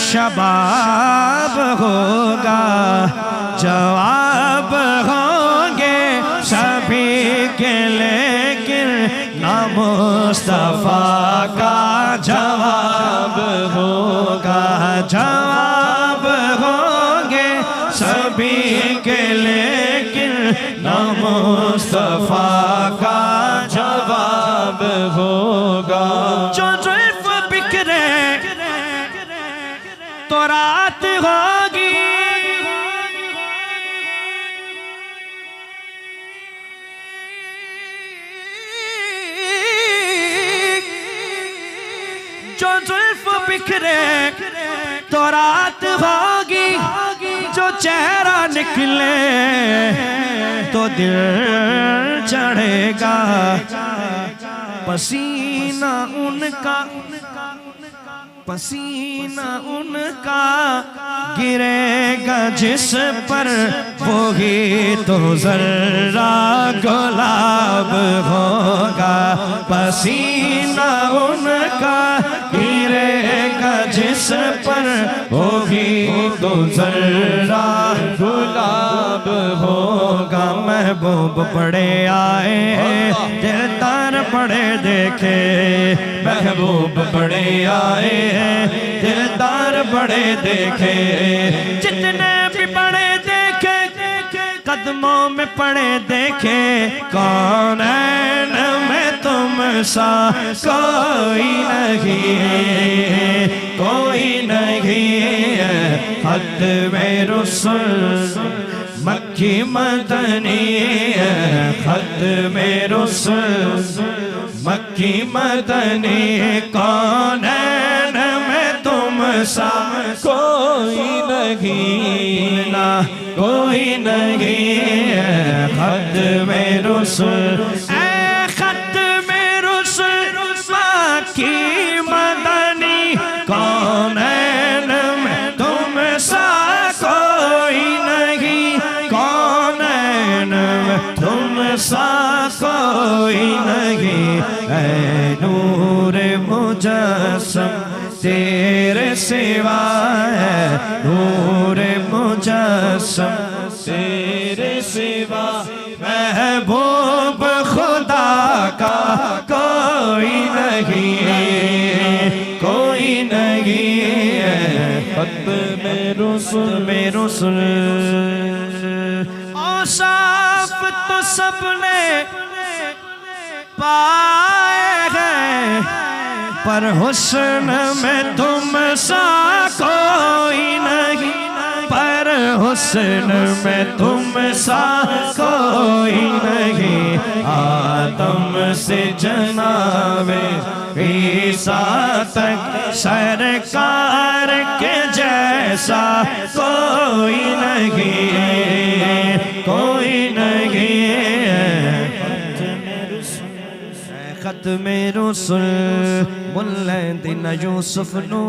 शबाब होगा, जवाब होंगे सभी के, लेकिन ना मुस्तफा का जवाब होगा। जवाब होंगे सभी के, लेकिन ना मुस्तफा का जवाब होगा। जो जुल्फ बिखरे तो रात होगी, जो जुल्फ बिखरे तो रात होगी, जो चेहरा निकले तो दिल चढ़ेगा। पसीना उनका, पसीना उनका गिरेगा जिस पर, वही तो जर्रा गुलाब होगा। पसीना उनका गिरेगा जिस पर, वही तो जर्रा गुलाब होगा। महबूब बड़े आए हैं, दिलदार बड़े देखे। महबूब बड़े आए हैं, दिलदार बड़े देखे। जितने भी बड़े देखे कदमों में पड़े देखे। कौन है मैं तुम सा कोई नहीं, कोई नहीं है। खत में रसूल मक्की मदनी है, खत में रसूल मक्की मदनी। कौन है मैं तुम सा कोई नहीं, ना कोई नहीं है। खत में रसूल, खत में रसूल मक्की मदनी। कौन है मैं तुम सा कोई नहीं, कौन है मैं तुम सा कोई नहीं। ऐ नूर मुजस्सम तेरे सिवा है, नूर मुजस्सम तेरे सिवा। महबूब खुदा का कोई नहीं, कोई नहीं है। खत में रसूल औसाफ तो सबने पाए हैं, पर हुस्न में तुम सा कोई नहीं। पर हुस्न में तुम सा कोई नहीं। आदम से जनाबे ईसा तक सरकार के जैसा कोई नहीं, कोई नहीं। खत में रसूल मुल्ला दिन यूसुफ नू